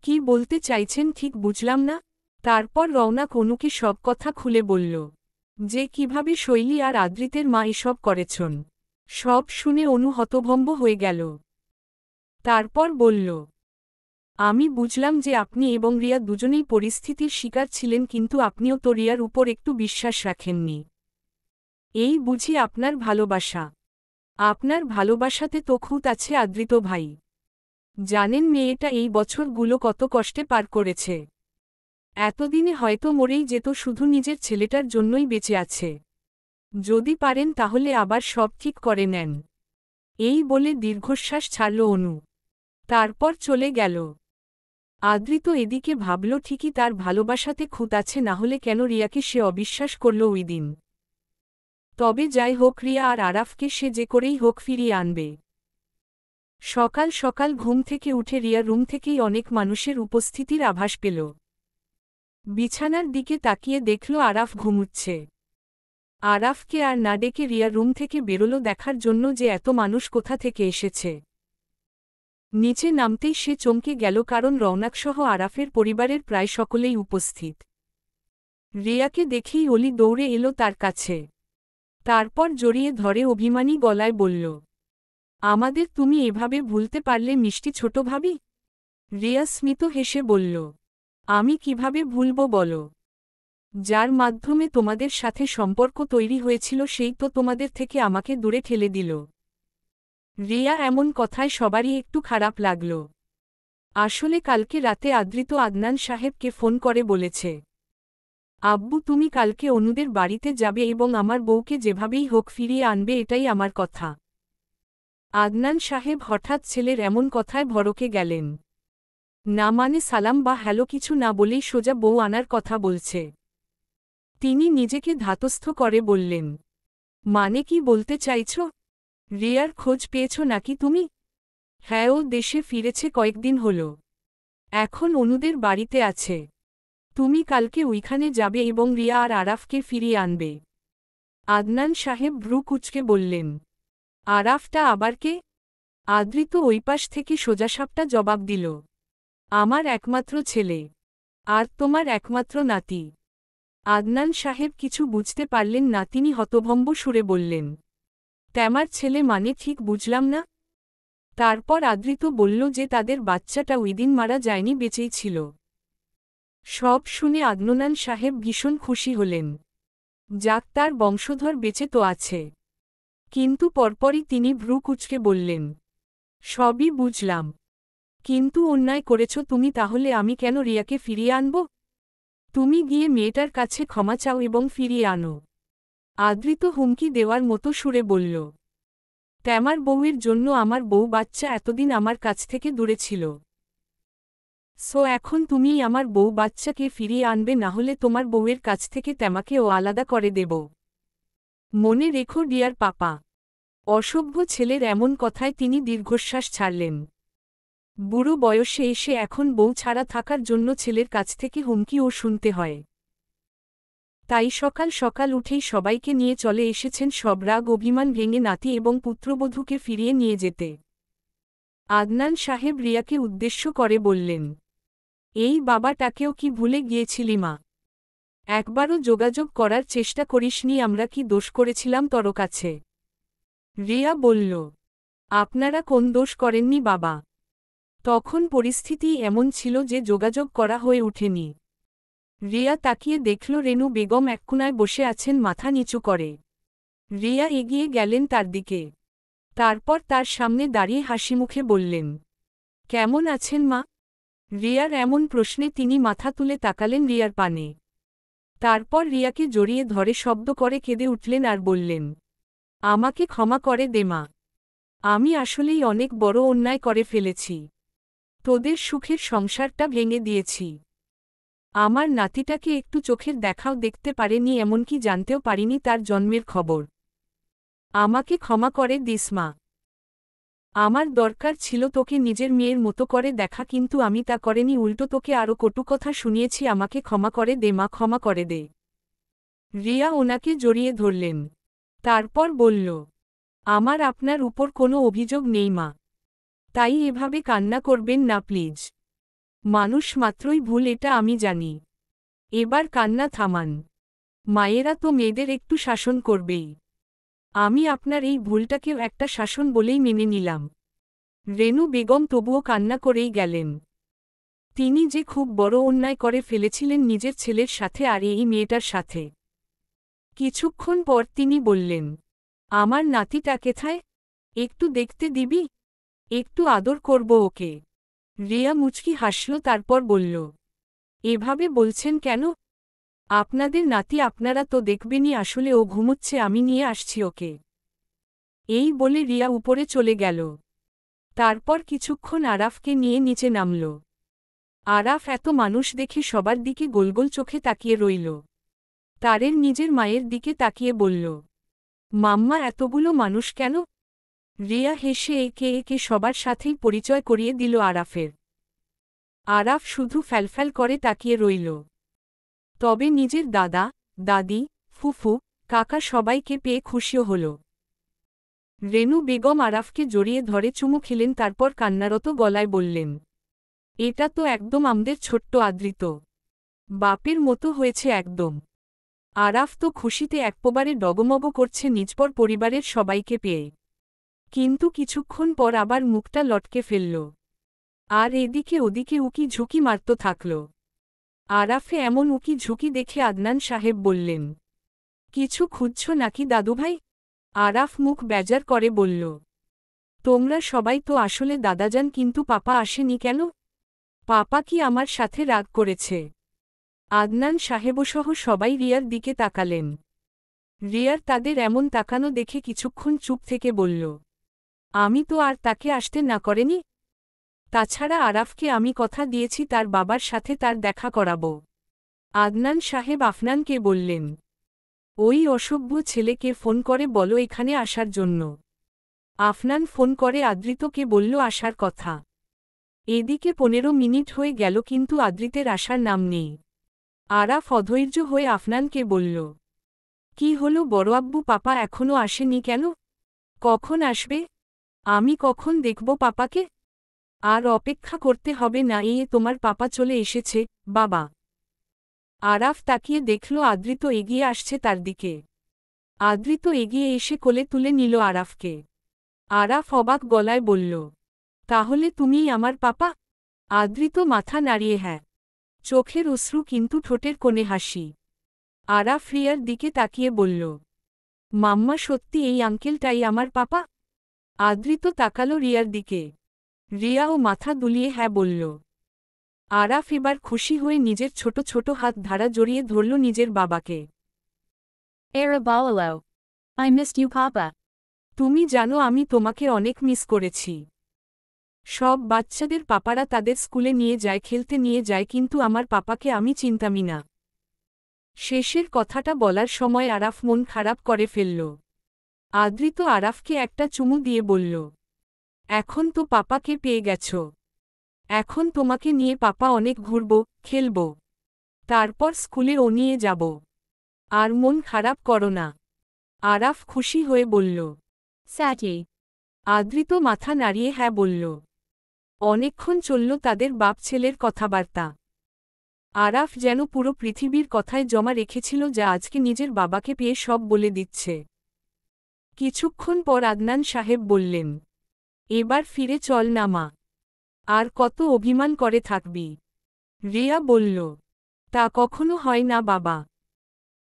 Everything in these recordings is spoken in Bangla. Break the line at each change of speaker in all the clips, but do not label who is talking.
কি বলতে চাইছেন ঠিক বুঝলাম না। তারপর রওনা অনুকে সব কথা খুলে বলল, যে কিভাবে শৈলী আর আদ্রিতের মা এসব করেছন। সব শুনে অনু হতভম্ব হয়ে গেল। তারপর বলল, আমি বুঝলাম যে আপনি এবং রিয়া দুজনেই পরিস্থিতির শিকার ছিলেন, কিন্তু আপনিও তো রিয়ার উপর একটু বিশ্বাস রাখেননি। এই বুঝি আপনার ভালোবাসা। আপনার ভালোবাসাতে তো খুঁত আছে আদ্রিত ভাই। জানেন মেয়েটা এই বছরগুলো কত কষ্টে পার করেছে। এতদিনে হয়তো মরেই যেত, শুধু নিজের ছেলেটার জন্যই বেঁচে আছে। যদি পারেন তাহলে আবার সব ঠিক করে নেন। এই বলে দীর্ঘশ্বাস ছাড়ল অনু। তারপর চলে গেল। আদ্রিত এদিকে ভাবল, ঠিকই তার ভালোবাসাতে খুঁত আছে, না হলে কেন রিয়াকে সে অবিশ্বাস করল ওই দিন। তবে যাই হোক, রিয়া আর আরাফকে সে যে করেই হোক ফিরিয়ে আনবে। সকাল সকাল ঘুম থেকে উঠে রিয়া রুম থেকেই অনেক মানুষের উপস্থিতির আভাস পেল। বিছানার দিকে তাকিয়ে দেখল আরাফ ঘুমুচ্ছে। আরাফকে আর না ডেকে রিয়া রুম থেকে বেরোল দেখার জন্য যে এত মানুষ কোথা থেকে এসেছে। নিচে নামতেই সে চমকে গেল, কারণ রওনাকসহ আরাফের পরিবারের প্রায় সকলেই উপস্থিত। রিয়াকে দেখেই অলি দৌড়ে এলো তার কাছে। তারপর জড়িয়ে ধরে অভিমানী গলায় বলল, আমাদের তুমি এভাবে ভুলতে পারলে মিষ্টি ছোট ভাবি। রিয়া স্মিত হেসে বলল, আমি কিভাবে ভুলব বলো। যার মাধ্যমে তোমাদের সাথে সম্পর্ক তৈরি হয়েছিল সেই তো তোমাদের থেকে আমাকে দূরে ঠেলে দিল। রিয়া এমন কথায় সবারই একটু খারাপ লাগল। আসলে কালকে রাতে আদ্রিত আদনান সাহেবকে ফোন করে বলেছে, আব্বু তুমি কালকে অনুদের বাড়িতে যাবে এবং আমার বউকে যেভাবেই হোক ফিরিয়ে আনবে, এটাই আমার কথা। আদনান সাহেব হঠাৎ ছেলের এমন কথায় ভড়কে গেলেন। না মানে সালাম বা হ্যালো কিছু না বলেই সোজা বউ আনার কথা বলছে। তিনি নিজেকে ধাতস্থ করে বললেন, মানে কি বলতে চাইছ? রিয়ার খোঁজ পেয়েছ নাকি তুমি? হ্যাঁ, ও দেশে ফিরেছে কয়েকদিন হল। এখন অনুদের বাড়িতে আছে। তুমি কালকে ওইখানে যাবে এবং রিয়া আর আরাফকে ফিরিয়ে আনবে। আদনান সাহেব ভ্রু কুঁচকে বললেন, আরাফটা আবার কে? আদ্রিত ওই পাশ থেকে সোজাসাপটা জবাব দিল, আমার একমাত্র ছেলে। আর তোমার একমাত্র নাতি। আদনান সাহেব কিছু বুঝতে পারলেন না, তিনি হতভম্ব সুরে বললেন, তেমার ছেলে মানে ঠিক বুঝলাম না। তারপর আদ্রিত বলল যে তাদের বাচ্চাটা ওইদিন মারা যায়নি, বেঁচেই ছিল। সব শুনে আদনান সাহেব ভীষণ খুশি হলেন। যাক, তার বংশধর বেঁচে তো আছে। কিন্তু পরপরই তিনি ভ্রু কুঁচকে বললেন, সবই বুঝলাম, কিন্তু অন্যায় করেছ তুমি, তাহলে আমি কেন রিয়াকে ফিরিয়ে আনব? তুমি গিয়ে মেয়েটার কাছে ক্ষমা চাও এবং ফিরিয়ে আনো। আদ্রিত হুমকি দেওয়ার মতো সুরে বলল, তেমার বউয়ের জন্য আমার বউ বাচ্চা এতদিন আমার কাছ থেকে দূরে ছিল। সো এখন তুমিই আমার বউ বাচ্চাকে ফিরিয়ে আনবে, না হলে তোমার বউয়ের কাছ থেকে তেমাকেও আলাদা করে দেব। মনে রেখো ডিয়ার পাপা। অসভ্য ছেলের এমন কথায় তিনি দীর্ঘশ্বাস ছাড়লেন। বুড়ো বয়সে এসে এখন বউ ছাড়া থাকার জন্য ছেলের কাছ থেকে হুমকিও শুনতে হয়। তাই সকাল সকাল উঠেই সবাইকে নিয়ে চলে এসেছেন সব রাগ অভিমান ভেঙে নাতি এবং পুত্রবধূকে ফিরিয়ে নিয়ে যেতে। আদনান সাহেব রিয়াকে উদ্দেশ্য করে বললেন, এই বাবাটাকেও কি ভুলে গিয়েছিলি মা? একবারও যোগাযোগ করার চেষ্টা করিসনি, আমরা কি দোষ করেছিলাম তোর কাছে? রিয়া বলল, আপনারা কোন দোষ করেননি বাবা। তখন পরিস্থিতি এমন ছিল যে যোগাযোগ করা হয়ে ওঠেনি। রিয়া তাকিয়ে দেখল রেনু বেগম এককুনায় বসে আছেন মাথা নিচু করে। রিয়া এগিয়ে গেলেন তার দিকে। তারপর তার সামনে দাঁড়িয়ে হাসিমুখে বললেন, কেমন আছেন মা? রিয়ার এমন প্রশ্নে তিনি মাথা তুলে তাকালেন রিয়ার পানে। তারপর রিয়াকে জড়িয়ে ধরে শব্দ করে কেঁদে উঠলেন আর বললেন, আমাকে ক্ষমা করে দে মা। আমি আসলেই অনেক বড় অন্যায় করে ফেলেছি। তোদের সুখের সংসারটা ভেঙে দিয়েছি। আমার নাতিটাকে একটু চোখের দেখাও দেখতে পারেনি, এমনকি জানতেও পারিনি তার জন্মের খবর। আমাকে ক্ষমা করে দিস মা। আমার দরকার ছিল তোকে নিজের মেয়ের মতো করে দেখা, কিন্তু আমি তা করেনি, উল্টো তোকে আরও কটু কথা শুনিয়েছি। আমাকে ক্ষমা করে দে মা, ক্ষমা করে দে। রিয়া ওনাকে জড়িয়ে ধরলেন। তারপর বলল, আমার আপনার উপর কোনো অভিযোগ নেই মা, তাই এভাবে কান্না করবেন না প্লিজ। মানুষ মাত্রই ভুল, এটা আমি জানি। এবার কান্না থামান। মায়েরা তো মেয়েদের একটু শাসন করবেই। আমি আপনার এই ভুলটাকেও একটা শাসন বলেই মেনে নিলাম। রেনু বেগম তবুও কান্না করেই গেলেন। তিনি যে খুব বড় অন্যায় করে ফেলেছিলেন নিজের ছেলের সাথে আর এই মেয়েটার সাথে। কিছুক্ষণ পর তিনি বললেন, আমার নাতিটা কোথায়? একটু দেখতে দিবি? একটু আদর করব ওকে। রিয়া মুচকি হাসল, তারপর বলল, এভাবে বলছেন কেন? আপনাদের নাতি আপনারা তো দেখবেনই, আসলে ও ঘুমোচ্ছে, আমি নিয়ে আসছি ওকে। এই বলে রিয়া উপরে চলে গেল। তারপর কিছুক্ষণ আরাফকে নিয়ে নিচে নামল। আরাফ এত মানুষ দেখে সবার দিকে গোলগোল চোখে তাকিয়ে রইল। তারের নিজের মায়ের দিকে তাকিয়ে বলল, মাম্মা এতগুলো মানুষ কেন? রিয়া হেসে একে একে সবার সাথেই পরিচয় করিয়ে দিল আরাফের। আরাফ শুধু ফ্যালফ্যাল করে তাকিয়ে রইল। তবে নিজের দাদা, দাদি, ফুফু, কাকা সবাইকে পেয়ে খুশিও হল। রেনু বেগম আরাফকে জড়িয়ে ধরে চুমু খেলেন, তারপর কান্নারত গলায় বললেন, এটা তো একদম আমাদের ছোট্ট আদৃত। বাপের মতো হয়েছে একদম। আরাফ তো খুশিতে একপ্রবারে ডগমগ করছে নিজপর পরিবারের সবাইকে পেয়ে। কিন্তু কিছুক্ষণ পর আবার মুখটা লটকে ফেলল। আর এদিকে ওদিকে উকি ঝুঁকি মারত থাকল। আরাফে এমন উকি ঝুঁকি দেখে আদনান সাহেব বললেন, কিছু খুঁজছ নাকি দাদুভাই? আরাফ মুখ বেজার করে বলল, তোমরা সবাই তো আসলে দাদাজান, কিন্তু পাপা আসেনি কেন? পাপা কি আমার সাথে রাগ করেছে? আদনান সাহেবসহ সবাই রিয়ার দিকে তাকালেন। রিয়ার তাদের এমন তাকানো দেখে কিছুক্ষণ চুপ থেকে বলল, আমি তো আর তাকে আসতে না করেনি। তাছাড়া আরাফকে আমি কথা দিয়েছি তার বাবার সাথে তার দেখা করাব। আদনান সাহেব আফনানকে বললেন, ওই অসভ্য ছেলেকে ফোন করে বলো এখানে আসার জন্য। আফনান ফোন করে আদৃতকে বলল আসার কথা। এদিকে 15 মিনিট হয়ে গেল কিন্তু আদৃতের আসার নাম নেই। আরাফ অধৈর্য হয়ে আফনানকে বলল, কি হলো বড় আব্বু, পাপা এখনো আসেনি কেন? কখন আসবে? আমি কখন দেখব পাপাকে? আর অপেক্ষা করতে হবে না, তোমার পাপা চলে এসেছে, বাবা। আরাফ তাকিয়ে দেখল আদৃত এগিয়ে আসছে তার দিকে। আদৃত এগিয়ে এসে কোলে তুলে নিল আরাফকে। আরাফ অবাক গলায় বলল, তাহলে তুমিই আমার পাপা? আদৃত মাথা নাড়িয়ে হ্যাঁ। চোখের অশ্রু কিন্তু ঠোঁটের কোণে হাসি। আরাফ রিয়ার দিকে তাকিয়ে বলল, মাম্মা সত্যি এই আঙ্কেলটাই আমার পাপা? আদৃত তাকালো রিয়ার দিকে। রিয়াও মাথা দুলিয়ে হ্যাঁ বলল। আরাফ এবার খুশি হয়ে নিজের ছোট ছোট হাত ধারা জড়িয়ে ধরল নিজের বাবাকে।
Araballo. I missed you, Papa.
তুমি জানো আমি তোমাকে অনেক মিস করেছি। সব বাচ্চাদের পাপারা তাদের স্কুলে নিয়ে যায়, খেলতে নিয়ে যায়, কিন্তু আমার পাপাকে আমি চিনতামই না। শেষের কথাটা বলার সময় আরাফ মন খারাপ করে ফেলল। আদৃত আরাফকে একটা চুমু দিয়ে বলল, এখন তো পাপাকে পেয়ে গেছ। এখন তোমাকে নিয়ে পাপা অনেক ঘুরব, খেলব। তারপর স্কুলে ও নিয়ে যাব। আর মন খারাপ করো না। আরাফ খুশি হয়ে বলল,
Sati.
আদৃত মাথা নাড়িয়ে হ্যাঁ বলল। অনেকক্ষণ চলল তাদের বাপ ছেলের কথাবার্তা। আরাফ যেন পুরো পৃথিবীর কথায় জমা রেখেছিল, যা আজকে নিজের বাবাকে পেয়ে সব বলে দিচ্ছে। কিছুক্ষণ পর আদনান সাহেব বললেন, এবার ফিরে চল না মা। আর কত অভিমান করে থাকবি? রিয়া বলল, তা কখনো হয় না বাবা।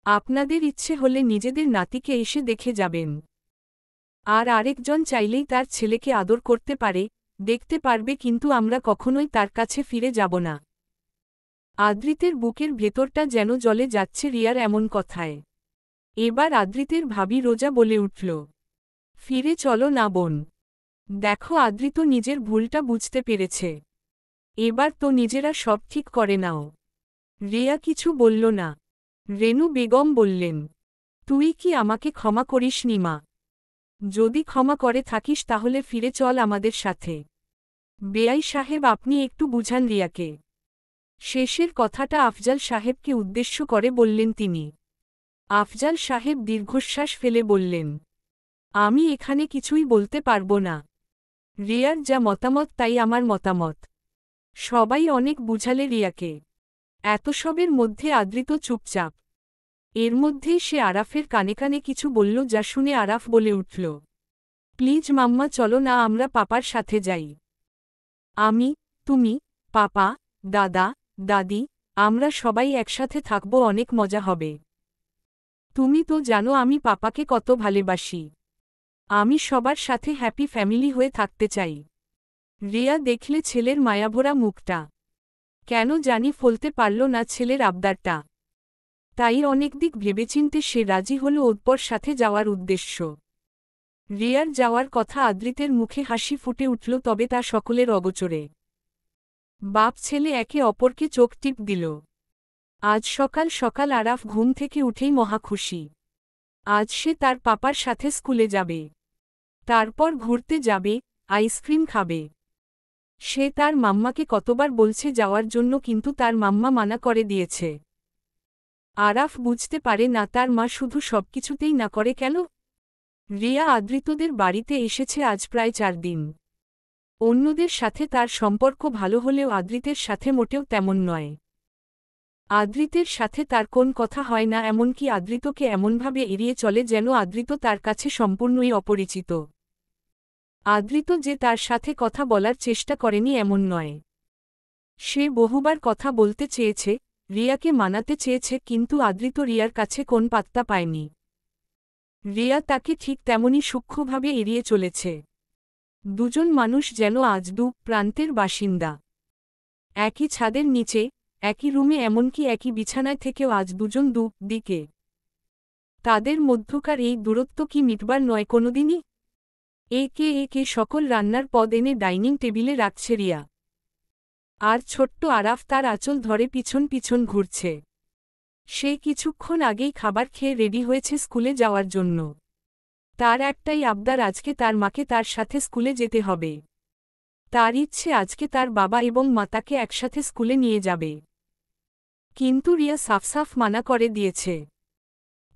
আপনাদের ইচ্ছে হলে নিজেদের নাতিকে এসে দেখে যাবেন। আর আরেকজন চাইলেই তার ছেলেকে আদর করতে পারে, দেখতে পারবে, কিন্তু আমরা কখনোই তার কাছে ফিরে যাব না। আদৃতের বুকের ভেতরটা যেন জ্বলে যাচ্ছে রিয়ার এমন কথায়। এবার আদৃতের ভাবি রোজা বলে উঠল, ফিরে চলো না বোন। দেখো আদৃত নিজের ভুলটা বুঝতে পেরেছে। এবার তো নিজেরা সব ঠিক করে নাও। রিয়া কিছু বলল না। রেনু বেগম বললেন, তুই কি আমাকে ক্ষমা করিসনি মা? যদি ক্ষমা করে থাকিস তাহলে ফিরে চল আমাদের সাথে। বেয়াই সাহেব আপনি একটু বুঝান রিয়াকে। শেষের কথাটা আফজাল সাহেবকে উদ্দেশ্য করে বললেন তিনি। আফজাল সাহেব দীর্ঘশ্বাস ফেলে বললেন, আমি এখানে কিছুই বলতে পারবো না। রিয়ার যা মতামত তাই আমার মতামত। সবাই অনেক বুঝালে রিয়াকে। এত সবের মধ্যে আদ্রিত চুপচাপ। এর মধ্যেই সে আরাফের কানে কানে কিছু বলল, যা শুনে আরাফ বলে উঠল, প্লিজ মাম্মা চলো না, আমরা পাপার সাথে যাই। আমি, তুমি, পাপা, দাদা, দাদি, আমরা সবাই একসাথে থাকব, অনেক মজা হবে। তুমি তো জানো আমি পাপাকে কত ভালোবাসি। আমি সবার সাথে হ্যাপি ফ্যামিলি হয়ে থাকতে চাই। রিয়া দেখলে ছেলের মায়াভরা মুখটা। কেন জানি ফলতে পারল না ছেলের আবদারটা। তাই অনেক দিক ভেবেচিন্তে সে রাজি হল ওর সাথে যাওয়ার উদ্দেশ্য। রিয়ার যাওয়ার কথা আদ্রিতের মুখে হাসি ফুটে উঠল, তবে তা সকলের অগোচরে। বাপ ছেলে একে অপরকে চোখ টিপ দিল। আজ সকাল সকাল আরাফ ঘুম থেকে উঠেই মহা খুশি। আজ সে তার পাপার সাথে স্কুলে যাবে। তারপর ঘুরতে যাবে, আইসক্রিম খাবে। সে তার মাম্মাকে কতবার বলছে যাওয়ার জন্য, কিন্তু তার মাম্মা মানা করে দিয়েছে। আরাফ বুঝতে পারে না তার মা শুধু সবকিছুতেই না করে কেন। রিয়া আদ্রিতদের বাড়িতে এসেছে আজ প্রায় 4 দিন। অন্যদের সাথে তার সম্পর্ক ভালো হলেও আদ্রিতের সাথে মোটেও তেমন নয়। আদ্রিতের সাথে তার কোন কথা হয় না, এমনকি আদ্রিতকে এমনভাবে এড়িয়ে চলে যেন আদ্রিত তার কাছে সম্পূর্ণই অপরিচিত। আদ্রিত যে তার সাথে কথা বলার চেষ্টা করেনি এমন নয়। সে বহুবার কথা বলতে চেয়েছে, রিয়াকে মানাতে চেয়েছে, কিন্তু আদ্রিত রিয়ার কাছে কোন পাত্তা পায়নি। রিয়া তাকে ঠিক তেমনই সূক্ষ্মভাবে এড়িয়ে চলেছে। দুজন মানুষ যেন আজ দু প্রান্তের বাসিন্দা। একই ছাদের নিচে, একই রুমে, এমনকি একই বিছানায় থেকেও আজ দুজন দু দিকে। তাদের মধ্যকার এই দূরত্ব কি মিটবার নয় কোনোদিনই? একে একে সকল রান্নার পদ এনে ডাইনিং টেবিলে রাখছে রিয়া। আর ছোট্ট আরাফ তার আঁচল ধরে পিছন পিছন ঘুরছে। সে কিছুক্ষণ আগেই খাবার খেয়ে রেডি হয়েছে স্কুলে যাওয়ার জন্য। তার একটাই আবদার, আজকে তার মাকে তার সাথে স্কুলে যেতে হবে। তার ইচ্ছে আজকে তার বাবা এবং মা তাকে একসাথে স্কুলে নিয়ে যাবে। কিন্তু রিয়া সাফ মানা করে দিয়েছে।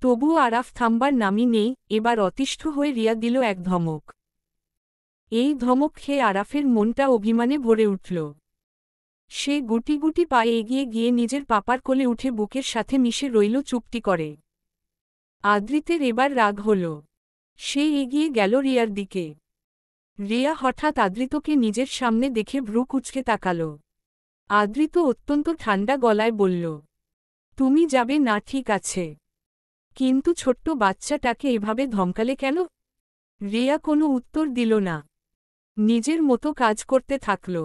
তবুও আরাফ থামবার নামই নেই। এবার অতিষ্ঠ হয়ে রিয়া দিল এক ধমক। এই ধমক খেয়ে আরাফের মনটা অভিমানে ভরে উঠল। সে গুটি গুটি পায়ে এগিয়ে গিয়ে নিজের পাপার কোলে উঠে বুকের সাথে মিশে রইল চুপটি করে। আদ্রিতের এবার রাগ হল। সে এগিয়ে গেল রিয়ার দিকে। রিয়া হঠাৎ আদ্রিতকে নিজের সামনে দেখে ভ্রু কুঁচকে তাকাল। আদ্রিত অত্যন্ত ঠান্ডা গলায় বলল, তুমি যাবে না, ঠিক আছে, কিন্তু ছোট্ট বাচ্চাটাকে এভাবে ধমকালে কেন? রিয়া কোনো উত্তর দিল না। নিজের মতো কাজ করতে থাকল।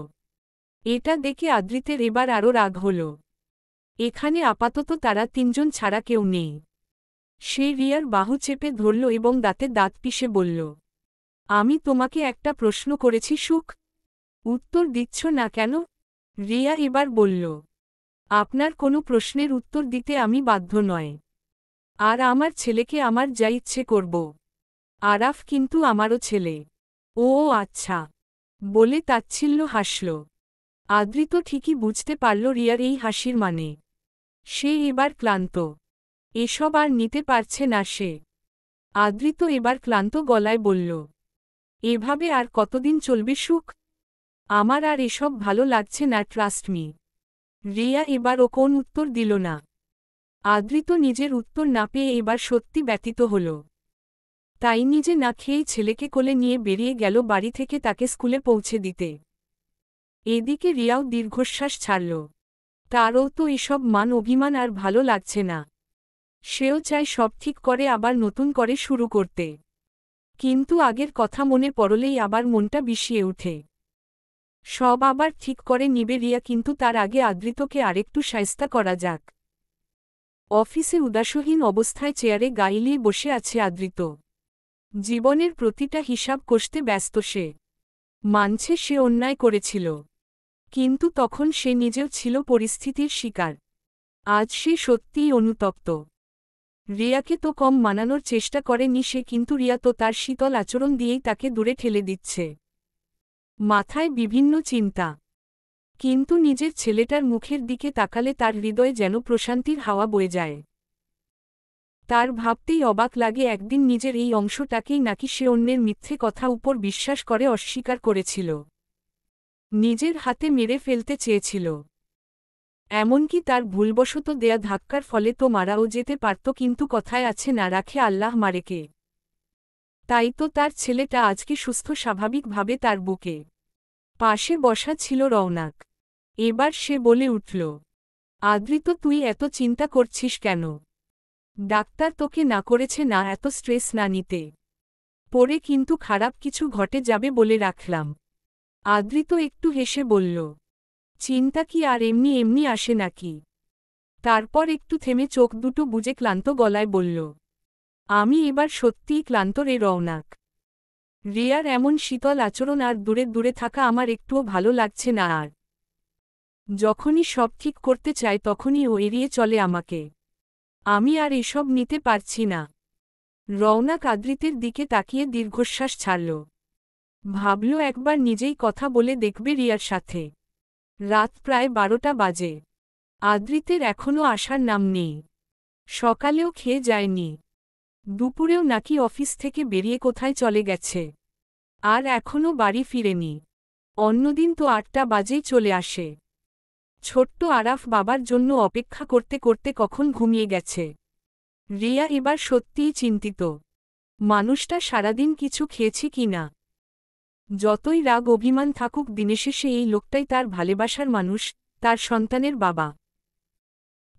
এটা দেখে আদ্রিতের এবার আরও রাগ হল। এখানে আপাতত তারা তিনজন ছাড়া কেউ নেই। সে রিয়ার বাহু চেপে ধরল এবং দাঁতে দাঁত পিষে বলল, আমি তোমাকে একটা প্রশ্ন করেছি সুখ, উত্তর দিচ্ছ না কেন? রিয়া এবার বলল, আপনার কোনো প্রশ্নের উত্তর দিতে আমি বাধ্য নয়। আর আমার ছেলেকে আমার যা ইচ্ছে করব। আরাফ কিন্তু আমারও ছেলে। ও আচ্ছা, বলে তাচ্ছিল্য হাসল। আদ্রিত ঠিকই বুঝতে পারল রিয়ার এই হাসির মানে। সে এবার ক্লান্ত। এসব আর নিতে পারছে না সে। আদ্রিত এবার ক্লান্ত গলায় বলল, এভাবে আর কতদিন চলবে সুখ? আমার আর এসব ভালো লাগছে না, ট্রাস্ট মি। রিয়া এবারও কোন উত্তর দিল না। আদ্রিত নিজের উত্তর না পেয়ে এবার সত্যি ব্যথিত হল। তাই নিজে না খেয়েই ছেলেকে কোলে নিয়ে বেরিয়ে গেল বাড়ি থেকে তাকে স্কুলে পৌঁছে দিতে। এদিকে রিয়াও দীর্ঘশ্বাস ছাড়ল। তারও তো এসব মান অভিমান আর ভালো লাগছে না। সেও চায় সব ঠিক করে আবার নতুন করে শুরু করতে। কিন্তু আগের কথা মনে পড়লেই আবার মনটা বিষিয়ে ওঠে। সব আবার ঠিক করে নিবে রিয়া, কিন্তু তার আগে আদ্রিতকে আরেকটু শায়েস্তা করা যাক। অফিসে উদাসীন অবস্থায় চেয়ারে গাইলিয়ে বসে আছে আদ্রিত। জীবনের প্রতিটা হিসাব কষতে ব্যস্ত সে। মানছে সে অন্যায় করেছিল, কিন্তু তখন সে নিজেও ছিল পরিস্থিতির শিকার। আজ সে সত্যিই অনুতপ্ত। রিয়াকে তো কম মানানোর চেষ্টা করেনি সে, কিন্তু রিয়া তো তার শীতল আচরণ দিয়েই তাকে দূরে ঠেলে দিচ্ছে। মাথায় বিভিন্ন চিন্তা। কিন্তু নিজের ছেলেটার মুখের দিকে তাকালে তার হৃদয়ে যেন প্রশান্তির হাওয়া বয়ে যায়। তার ভাবতেই অবাক লাগে একদিন নিজের এই অংশটাকেই নাকি সে অন্যের মিথ্যে কথা উপর বিশ্বাস করে অস্বীকার করেছিল। নিজের হাতে মেরে ফেলতে চেয়েছিল। এমনকি তার ভুলবশত দেয়া ধাক্কার ফলে তো মারাও যেতে পারত, কিন্তু কথায় আছে না রাখে আল্লাহ মারেকে। তাই তো তার ছেলেটা আজকে সুস্থ স্বাভাবিকভাবে তার বুকে পাশে বসা ছিল রওনাক। এবার সে বলে উঠল, আদৃত তুই এত চিন্তা করছিস কেন? ডাক্তার তোকে না করেছে না এত স্ট্রেস না নিতে। পরে কিন্তু খারাপ কিছু ঘটে যাবে বলে রাখলাম। আদৃত একটু হেসে বলল, চিন্তা কি আর এমনি এমনি আসে নাকি? তারপর একটু থেমে চোখ দুটো বুজে ক্লান্ত গলায় বলল, আমি এবার সত্যিই ক্লান্ত রে রওনাক। রিয়ার এমন শীতল আচরণ আর দূরে দূরে থাকা আমার একটুও ভালো লাগছে না আর। যখনই সব ঠিক করতে চায় তখনই ও এড়িয়ে চলে আমাকে। আমি আর এসব নিতে পারছি না। রওনাক আদৃতের দিকে তাকিয়ে দীর্ঘশ্বাস ছাড়ল। ভাবল একবার নিজেই কথা বলে দেখবে রিয়ার সাথে। রাত প্রায় 12টা বাজে। আদৃতের এখনও আসার নাম নেই। সকালেও খেয়ে যায়নি। দুপুরেও নাকি অফিস থেকে বেরিয়ে কোথায় চলে গেছে। আর এখনও বাড়ি ফিরেনি। অন্যদিন তো 8টা বাজেই চলে আসে। ছোট্ট আরাফ বাবার জন্য অপেক্ষা করতে করতে কখন ঘুমিয়ে গেছে। রিয়া এবার সত্যিই চিন্তিত। মানুষটা সারাদিন কিছু খেয়েছে কি না। যতই রাগ অভিমান থাকুক দিনেশেষে এই লোকটাই তার ভালোবাসার মানুষ, তার সন্তানের বাবা।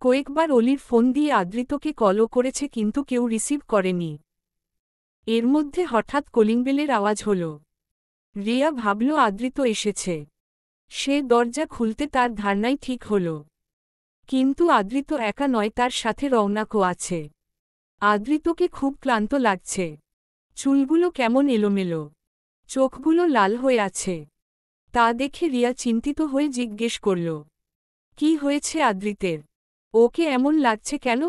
কয়েকবার অলির ফোন দিয়ে আদৃতকে কলও করেছে কিন্তু কেউ রিসিভ করেনি। এর মধ্যে হঠাৎ কলিংবেলের আওয়াজ হল। রিয়া ভাবল আদৃত এসেছে। সে দরজা খুলতে তার ধারণাই ঠিক হল। কিন্তু আদৃত একা নয়, তার সাথে রওনাকও আছে। আদৃতকে খুব ক্লান্ত লাগছে। চুলগুলো কেমন এলোমেলো। চোখগুলো লাল হয়ে আছে। তা দেখে রিয়া চিন্তিত হয়ে জিজ্ঞেস করল, কি হয়েছে আদৃতের? ওকে এমন লাগছে কেন?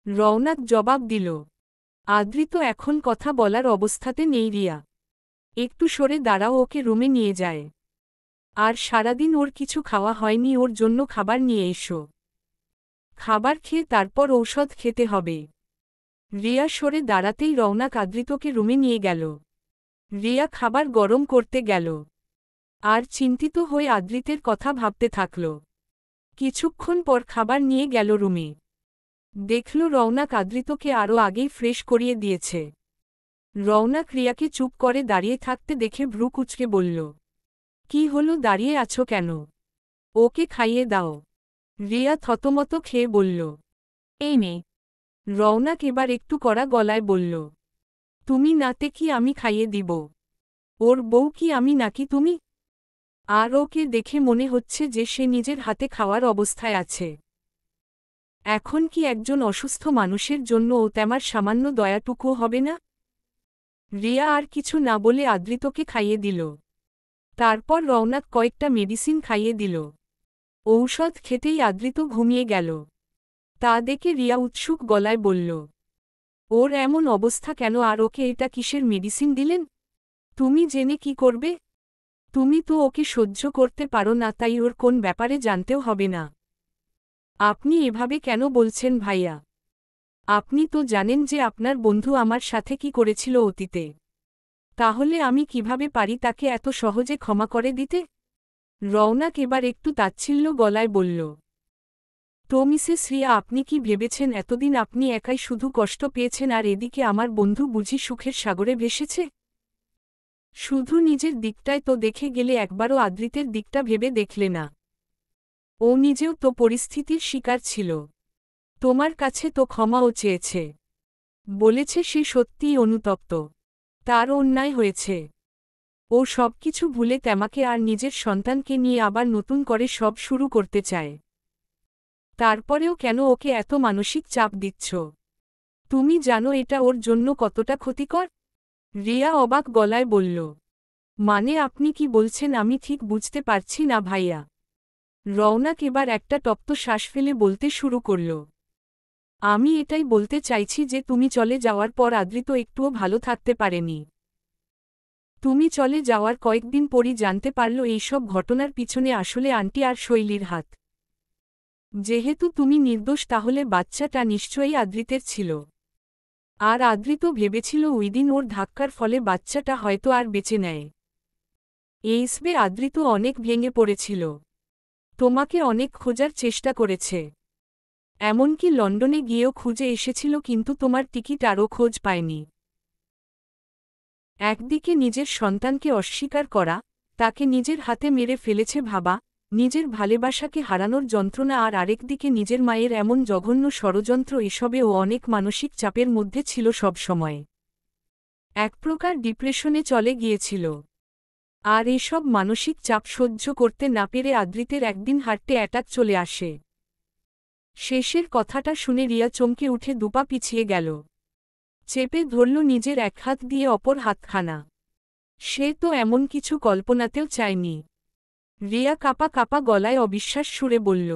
রওনাক জবাব দিল, আদৃত এখন কথা বলার অবস্থাতে নেই রিয়া। একটু সরে দাঁড়াও, ওকে রুমে নিয়ে যায়। আর সারাদিন ওর কিছু খাওয়া হয়নি, ওর জন্য খাবার নিয়ে এসো। খাবার খেয়ে তারপর ঔষধ খেতে হবে। রিয়া সরে দাঁড়াতেই রওনাক আদৃতকে রুমে নিয়ে গেল। রিয়া খাবার গরম করতে গেল। আর চিন্তিত হয়ে আদৃতের কথা ভাবতে থাকল। কিছুক্ষণ পর খাবার নিয়ে গেল রুমে। দেখল রওনাক আদৃতকে আরও আগেই ফ্রেশ করিয়ে দিয়েছে। রওনাক রিয়াকে চুপ করে দাঁড়িয়ে থাকতে দেখে ভ্রু কুঁচকে বলল, কি হলো, দাঁড়িয়ে আছো কেন? ওকে খাইয়ে দাও। রিয়া থতমত খেয়ে বলল, এই নে। রওনাক এবার একটু কড়া গলায় বলল, তুমি নাতে কি আমি খাইয়ে দিব? ওর বউ কি আমি নাকি তুমি? আর ওকে দেখে মনে হচ্ছে যে সে নিজের হাতে খাওয়ার অবস্থায় আছে। এখন কি একজন অসুস্থ মানুষের জন্য ও তেমার সামান্য দয়াটুকুও হবে না? রিয়া আর কিছু না বলে আদৃতকে খাইয়ে দিল। তারপর রওনাক কয়েকটা মেডিসিন খাইয়ে দিল। ঔষধ খেতেই আদৃত ঘুমিয়ে গেল। তা দেখে রিয়া উৎসুক গলায় বলল, ওর এমন অবস্থা কেন আর ওকে এটা কিসের মেডিসিন দিলেন? তুমি জেনে কি করবে? তুমি তো ওকে সহ্য করতে পারো না, তাই ওর কোন ব্যাপারে জানতেও হবে না। আপনি এভাবে কেন বলছেন ভাইয়া? আপনি তো জানেন যে আপনার বন্ধু আমার সাথে কি করেছিল অতীতে। তাহলে আমি কিভাবে পারি তাকে এত সহজে ক্ষমা করে দিতে? রওনাক এবার একটু তাচ্ছিল্য গলায় বলল, তো মিসেস রিয়া, আপনি কি ভেবেছেন এতদিন আপনি একাই শুধু কষ্ট পেয়েছেন আর এদিকে আমার বন্ধু বুঝি সুখের সাগরে ভেসেছে? শুধু নিজের দিকটায় তো দেখে গেলে একবারও আদৃতের দিকটা ভেবে দেখলে না। ও নিজেও তো পরিস্থিতির শিকার ছিল। তোমার কাছে তো ক্ষমাও চেয়েছে। বলেছে সে সত্যিই অনুতপ্ত। তার অন্যায় হয়েছে। ও সবকিছু ভুলে তেমাকে আর নিজের সন্তানকে নিয়ে আবার নতুন করে সব শুরু করতে চায়। তারপরেও কেন ওকে এত মানসিক চাপ দিচ্ছ? তুমি জানো এটা ওর জন্য কতটা ক্ষতিকর? রিয়া অবাক গলায় বলল, মানে আপনি কি বলছেন আমি ঠিক বুঝতে পারছি না ভাইয়া। রওনাক এবার একটা তপ্ত শ্বাস ফেলে বলতে শুরু করল, আমি এটাই বলতে চাইছি যে তুমি চলে যাওয়ার পর আদৃত একটুও ভালো থাকতে পারেনি। তুমি চলে যাওয়ার কয়েকদিন পরই জানতে পারল এইসব ঘটনার পিছনে আসলে আন্টি আর শৈলীর হাত। যেহেতু তুমি নির্দোষ তাহলে বাচ্চাটা নিশ্চয়ই আদৃতের ছিল। আর আদৃত ভেবেছিল ওইদিন ওর ধাক্কার ফলে বাচ্চাটা হয়তো আর বেঁচে নেয়। এইসবে আদৃত অনেক ভেঙে পড়েছিল। তোমাকে অনেক খোঁজার চেষ্টা করেছে। এমনকি লন্ডনে গিয়েও খুঁজে এসেছিল, কিন্তু তোমার টিকিট আরও খোঁজ পায়নি। একদিকে নিজের সন্তানকে অস্বীকার করা, তাকে নিজের হাতে মেরে ফেলেছে ভাবা, নিজের ভালোবাসাকে হারানোর যন্ত্রণা, আর আরেকদিকে নিজের মায়ের এমন জঘন্য ষড়যন্ত্র, এসবে ও অনেক মানসিক চাপের মধ্যে ছিল সব সময়। এক প্রকার ডিপ্রেশনে চলে গিয়েছিল। আর এসব মানসিক চাপ সহ্য করতে না পেরে আদৃতের একদিন হার্টে অ্যাটাক চলে আসে। শেষের কথাটা শুনে রিয়া চমকে উঠে দুপা পিছিয়ে গেল। চেপে ধরল নিজের এক হাত দিয়ে অপর হাতখানা। সে তো এমন কিছু কল্পনাতেও চায়নি। রিয়া কাঁপা কাঁপা গলায় অবিশ্বাস সুরে বলল,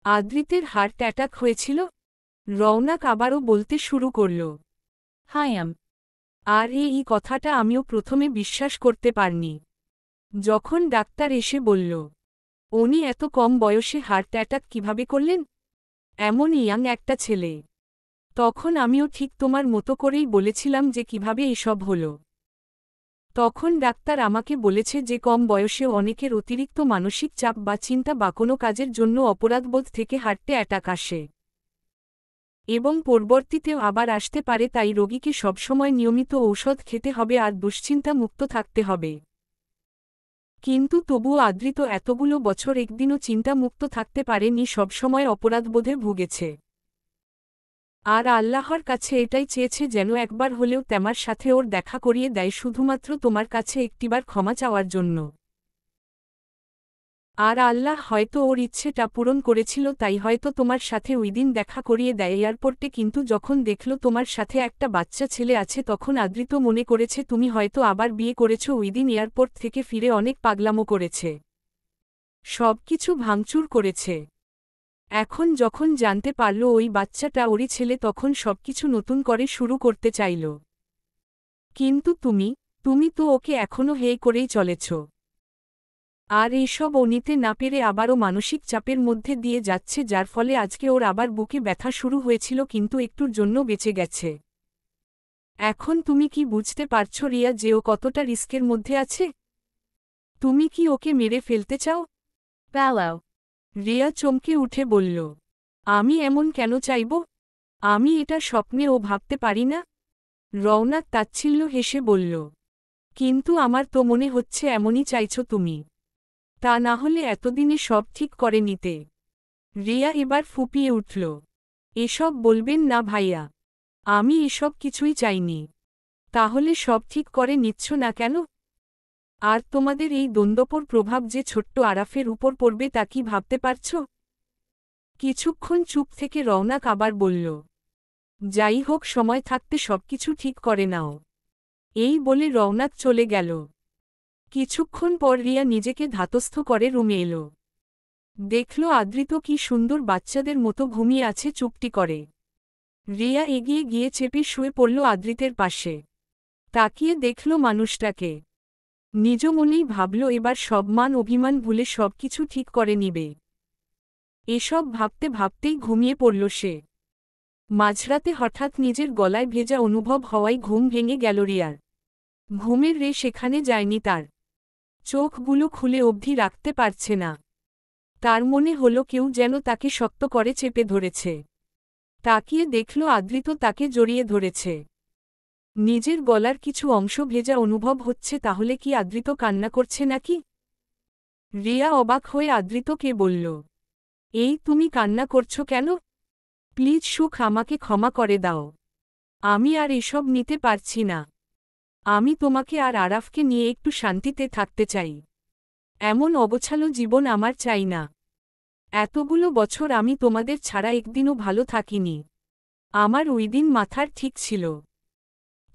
আদৃতের হার্ট অ্যাটাক হয়েছিল? রওনাক আবারও বলতে শুরু করল,
Hyam.
আর এই কথাটা আমিও প্রথমে বিশ্বাস করতে পারিনি। যখন ডাক্তার এসে বলল, উনি এত কম বয়সে হার্ট অ্যাটাক কিভাবে করলেন, এমন ইয়াং একটা ছেলে, তখন আমিও ঠিক তোমার মতো করেই বলেছিলাম যে কিভাবে এসব হলো। তখন ডাক্তার আমাকে বলেছে যে কম বয়সেও অনেকের অতিরিক্ত মানসিক চাপ বা চিন্তা বা কোনো কাজের জন্য অপরাধবোধ থেকে হার্টে অ্যাটাক আসে, এবং পরবর্তীতেও আবার আসতে পারে। তাই রোগীকে সবসময় নিয়মিত ঔষধ খেতে হবে আর দুশ্চিন্তা মুক্ত থাকতে হবে। কিন্তু তবুও আদৃত এতগুলো বছর একদিনও চিন্তা মুক্ত থাকতে পারেনি, সবসময় অপরাধবোধে ভুগেছে। আর আল্লাহর কাছে এটাই চেয়েছে যেন একবার হলেও তোমার সাথে ওর দেখা করিয়ে দেয়, শুধুমাত্র তোমার কাছে একটিবার ক্ষমা চাওয়ার জন্য। আর আল্লাহ হয়তো ওর ইচ্ছেটা পূরণ করেছিল, তাই হয়তো তোমার সাথে ওই দিন দেখা করিয়ে দেয় এয়ারপোর্টে। কিন্তু যখন দেখল তোমার সাথে একটা বাচ্চা ছেলে আছে, তখন আদৃত মনে করেছে তুমি হয়তো আবার বিয়ে করেছ। ওই দিন এয়ারপোর্ট থেকে ফিরে অনেক পাগলামো করেছে, সবকিছু ভাঙচুর করেছে। এখন যখন জানতে পারল ওই বাচ্চাটা ওরই ছেলে, তখন সবকিছু নতুন করে শুরু করতে চাইল। কিন্তু তুমি তো ওকে এখনও হেই করেই চলেছ। আর এইসব ও নিতে না পেরে আবারও মানসিক চাপের মধ্যে দিয়ে যাচ্ছে, যার ফলে আজকে ওর আবার বুকে ব্যথা শুরু হয়েছিল, কিন্তু একটুর জন্য বেঁচে গেছে। এখন তুমি কি বুঝতে পারছো রিয়া যে ও কতটা রিস্কের মধ্যে আছে? তুমি কি ওকে মেরে ফেলতে চাও?
Bellow.
রিয়া চমকে উঠে বলল, আমি এমন কেন চাইব? আমি এটা স্বপ্নেও ভাবতে পারি না। রওনাক তাচ্ছিল্য হেসে বলল, কিন্তু আমার তো মনে হচ্ছে এমনই চাইছো তুমি। তা না হলে এতদিনে সব ঠিক করে নিতে। রিয়া এবার ফুপিয়ে উঠল, এসব বলবেন না ভাইয়া, আমি এসব কিছুই চাইনি। তাহলে সব ঠিক করে নিচ্ছ না কেন? আর তোমাদের এই দ্বন্দ্বপর প্রভাব যে ছোট্ট আরাফের উপর পড়বে তা কি ভাবতে পারছ? কিছুক্ষণ চুপ থেকে রওনাক আবার বলল, যাই হোক, সময় থাকতে সবকিছু ঠিক করে নাও। এই বলে রওনাক চলে গেল। কিছুক্ষণ পর রিয়া নিজেকে ধাতস্থ করে রুমে এলো। দেখল আদৃত কি সুন্দর বাচ্চাদের মতো ঘুমিয়ে আছে চুপটি করে। রিয়া এগিয়ে গিয়ে চেপে শুয়ে পড়ল আদৃতের পাশে। তাকিয়ে দেখল মানুষটাকে। নিজ মনেই ভাবল এবার সব মান অভিমান ভুলে সবকিছু ঠিক করে নিবে। এসব ভাবতে ভাবতেই ঘুমিয়ে পড়ল সে। মাঝরাতে হঠাৎ নিজের গলায় ভেজা অনুভব হওয়ায় ঘুম ভেঙে গেল রিয়ার। ঘুমের রে সেখানে যায়নি তার। চোখগুলো খুলে অবধি রাখতে পারছে না। তার মনে হলো কেউ যেন তাকে শক্ত করে চেপে ধরেছে। তাকিয়ে দেখল আদৃত তাকে জড়িয়ে ধরেছে। নিজের গলার কিছু অংশ ভেজা অনুভব হচ্ছে, তাহলে কি আদৃত কান্না করছে নাকি? রিয়া অবাক হয়ে আদৃতকে বলল, এই তুমি কান্না করছো কেন? প্লিজ সুখ, আমাকে ক্ষমা করে দাও। আমি আর এসব নিতে পারছি না। আমি তোমাকে আর আরাফকে নিয়ে একটু শান্তিতে থাকতে চাই। এমন অগোছালো জীবন আমার চাই না। এতগুলো বছর আমি তোমাদের ছাড়া একদিনও ভালো থাকিনি। আমার ওই দিন মাথার ঠিক ছিল।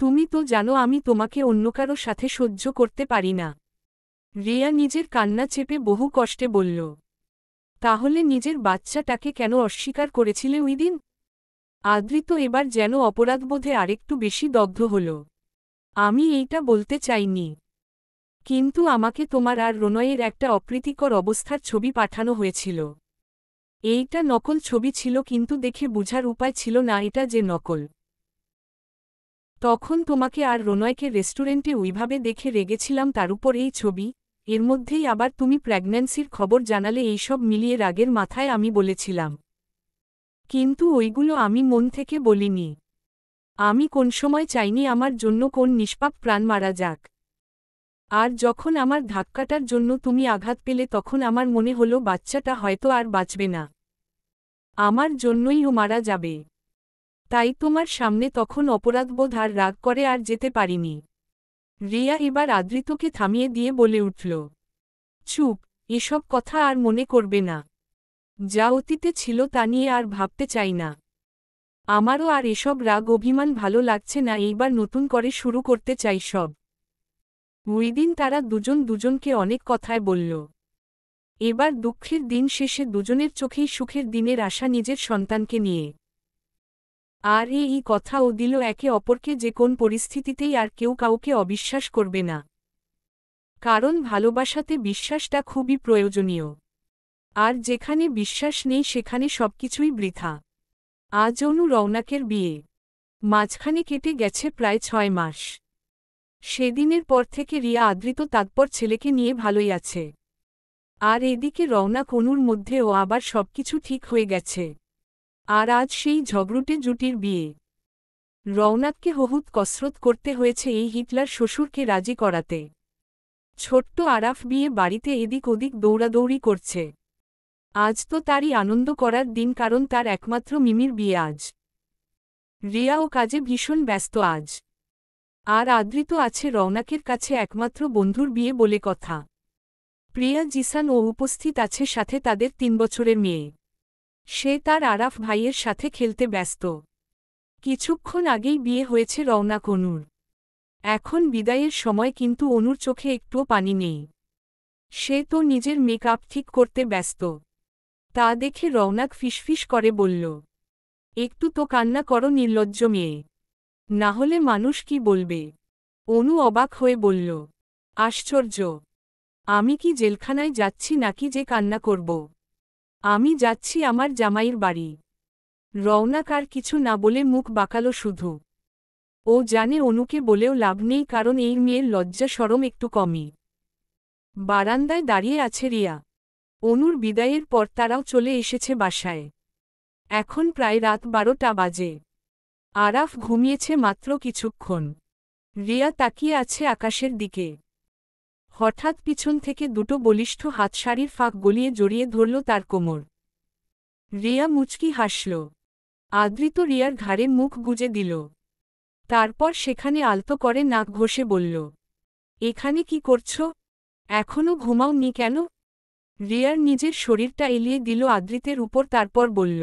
তুমি তো জানো আমি তোমাকে অন্য কারো সাথে সহ্য করতে পারি না। রিয়া নিজের কান্না চেপে বহু কষ্টে বলল, তাহলে নিজের বাচ্চাটাকে কেন অস্বীকার করেছিলে ওই দিন? আদৃত এবার যেন অপরাধবোধে আরেকটু বেশি দগ্ধ হল। আমি এইটা বলতে চাইনি, কিন্তু আমাকে তোমার আর রণয়ের একটা অপ্রীতিকর অবস্থার ছবি পাঠানো হয়েছিল। এইটা নকল ছবি ছিল, কিন্তু দেখে বুঝার উপায় ছিল না এটা যে নকল। তখন তোমাকে আর রণয়কে রেস্টুরেন্টে ওইভাবে দেখে রেগেছিলাম, তার উপর এই ছবি। এর মধ্যেই আবার তুমি প্রেগন্যান্সির খবর জানালে এইসব মিলিয়ে রাগের মাথায় আমি বলেছিলাম। কিন্তু ওইগুলো আমি মন থেকে বলিনি। আমি কোন সময় চাইনি আমার জন্য কোন নিষ্পাপ প্রাণ মারা যাক। আর যখন আমার ধাক্কাটার জন্য তুমি আঘাত পেলে তখন আমার মনে হলো বাচ্চাটা হয়তো আর বাঁচবে না। আমার জন্যই ও মারা যাবে। তাই তোমার সামনে তখন অপরাধবোধ আর রাগ করে আর যেতে পারিনি। রিয়া এবার আদৃতকে থামিয়ে দিয়ে বলে উঠল, চুপ, এসব কথা আর মনে করবে না। যা অতীতে ছিল তা নিয়ে আর ভাবতে চাই না। আমারও আর এসব রাগ অভিমান ভালো লাগছে না, এইবার নতুন করে শুরু করতে চাই সব। ওইদিন তারা দুজন দুজনকে অনেক কথায় বলল। এবার দুঃখের দিন শেষে দুজনের চোখেই সুখের দিনের আশা নিজের সন্তানকে নিয়ে। আর এই কথাও দিল একে অপরকে যে কোন পরিস্থিতিতেই আর কেউ কাউকে অবিশ্বাস করবে না। কারণ ভালোবাসাতে বিশ্বাসটা খুবই প্রয়োজনীয়। আর যেখানে বিশ্বাস নেই সেখানে সবকিছুই বৃথা। আজ অনু রৌনকের বিয়ে। মাঝখানে কেটে গেছে প্রায় 6 মাস। সেদিনের পর থেকে রিয়া আদৃত তাৎপর ছেলেকে নিয়ে ভালোই আছে। আর এদিকে রৌনক অনুর মধ্যেও আবার সবকিছু ঠিক হয়ে গেছে। আর আজ সেই ঝগড়ুটে জুটির বিয়ে। রৌনককে বহুত কসরত করতে হয়েছে এই হিটলার শ্বশুরকে রাজি করাতে। ছোট্ট আরাফ বিয়ে বাড়িতে এদিক ওদিক দৌড়াদৌড়ি করছে। আজ তো তারই আনন্দ করার দিন, কারণ তার একমাত্র মিমির বিয়ে আজ। রিয়াও কাজে ভীষণ ব্যস্ত আজ। আর আদৃত আছে রৌনকের কাছে একমাত্র বন্ধুর বিয়ে বলে কথা। প্রিয়া জিসান ও উপস্থিত আছে, সাথে তাদের 3 বছরের মেয়ে। সে তার আরাফ ভাইয়ের সাথে খেলতে ব্যস্ত। কিছুক্ষণ আগেই বিয়ে হয়েছে রৌনক অনুর। এখন বিদায়ের সময়, কিন্তু অনুর চোখে একটুও পানি নেই। সে তো নিজের মেকআপ ঠিক করতে ব্যস্ত। তা দেখে রৌনক ফিসফিস করে বলল, একটু তো কান্না করো নির্লজ্জ মেয়ে, না হলে মানুষ কি বলবে। অনু অবাক হয়ে বলল, আশ্চর্য, আমি কি জেলখানায় যাচ্ছি নাকি যে কান্না করব? আমি যাচ্ছি আমার জামাইয়ের বাড়ি। রৌনক আর কিছু না বলে মুখ বাঁকালো শুধু। ও জানে অনুকে বলেও লাভ নেই, কারণ এই মেয়ের লজ্জা শরম একটু কমই। বারান্দায় দাঁড়িয়ে আছে রিয়া। অনুর বিদায়ের পর তারাও চলে এসেছে বাসায়। এখন প্রায় রাত 12টা বাজে। আরাফ ঘুমিয়েছে মাত্র কিছুক্ষণ। রিয়া তাকিয়ে আছে আকাশের দিকে। হঠাৎ পিছন থেকে দুটো বলিষ্ঠ হাত শাড়ির ফাঁক গলিয়ে জড়িয়ে ধরল তার কোমর। রিয়া মুচকি হাসল। আদৃত রিয়ার ঘাড়ে মুখ গুজে দিল। তারপর সেখানে আলতো করে নাক ঘষে বলল, এখানে কি করছ? এখনও ঘুমাওনি কেন? রিয়ার নিজের শরীরটা এলিয়ে দিল আদৃতের উপর, তারপর বলল,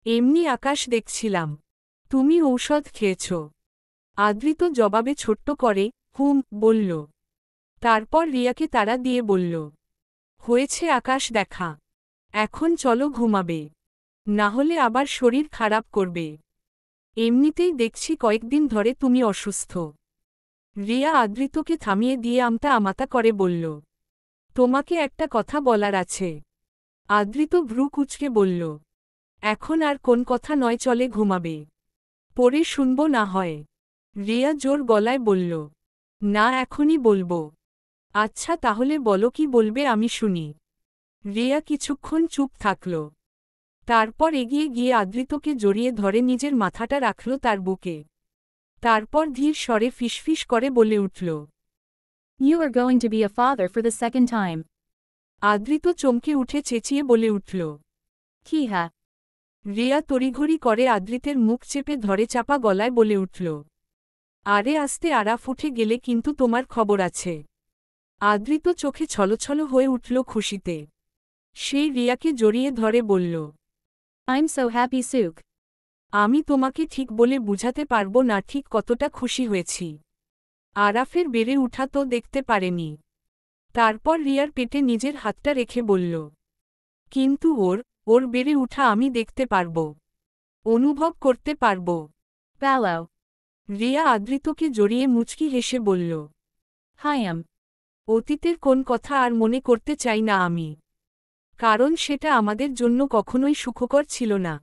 এমনি আকাশ দেখছিলাম। তুমি ঔষধ খেয়েছ? আদৃত জবাবে ছোট্ট করে হুম বলল। তারপর রিয়াকে তাড়া দিয়ে বলল, হয়েছে আকাশ দেখা, এখন চলো ঘুমাবে, না হলে আবার শরীর খারাপ করবে। এমনিতেই দেখছি কয়েকদিন ধরে তুমি অসুস্থ। রিয়া আদৃতকে থামিয়ে দিয়ে আমতা আমাতা করে বলল, তোমাকে একটা কথা বলার আছে। আদৃত ভ্রু কুঁচকে বলল, এখন আর কোন কথা নয়, চলে ঘুমাবে, পরে শুনব না হয়। রিয়া জোর গলায় বলল, না এখনই বলবো। আচ্ছা তাহলে বলো, কি বলবে আমি শুনি। রিয়া কিছুক্ষণ চুপ থাকল। তারপর এগিয়ে গিয়ে আদৃতকে জড়িয়ে ধরে নিজের মাথাটা রাখল তার বুকে। তারপর ধীর স্বরে ফিসফিস করে বলে উঠল,
You are going to be a father for the second time.
আদৃত চমকে উঠে চেঁচিয়ে বলে উঠল,
Kiha.
রিয়া তড়িঘড়ি করে আদৃতের মুখ চেপে ধরে চাপা গলায় বলে উঠল, আরে আস্তে, আরাফ উঠে গেলে কিন্তু তোমার খবর আছে। আদৃত চোখে ছলছল হয়ে উঠল খুশিতে। সেই রিয়াকে জড়িয়ে ধরে বলল,
I'm so happy, Suk.
আমি তোমাকে ঠিক বলে বুঝাতে পারবো না ঠিক কতটা খুশি হয়েছি। আরাফের বেড়ে উঠা তো দেখতে পারেনি। তারপর রিয়ার পেটে নিজের হাতটা রেখে বলল, কিন্তু ওর বেড়ে উঠা আমি দেখতে পারব, অনুভব করতে পারব।
Ballo.
রিয়া আদৃতকে জড়িয়ে মুচকি হেসে বলল,
Hyam.
অতীতের কোন কথা আর মনে করতে চাই না আমি, কারণ সেটা আমাদের জন্য কখনোই সুখকর ছিল না।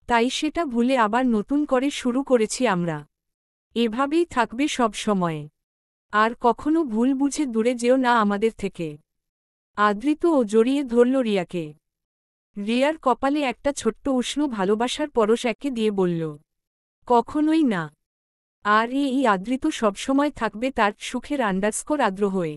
তাই সেটা ভুলে আবার নতুন করে শুরু করেছি আমরা। এভাবেই থাকবে সব সময়। আর কখনো ভুল বুঝে দূরে যেও না আমাদের থেকে। আদৃত ও জড়িয়ে ধরল রিয়াকে। রিয়ার কপালে একটা ছোট্ট উষ্ণ ভালোবাসার পরশ একে দিয়ে বলল, কখনোই না। আর এই আদৃত সবসময় থাকবে তার সুখের আন্ডারস্কোর আদ্র হয়ে।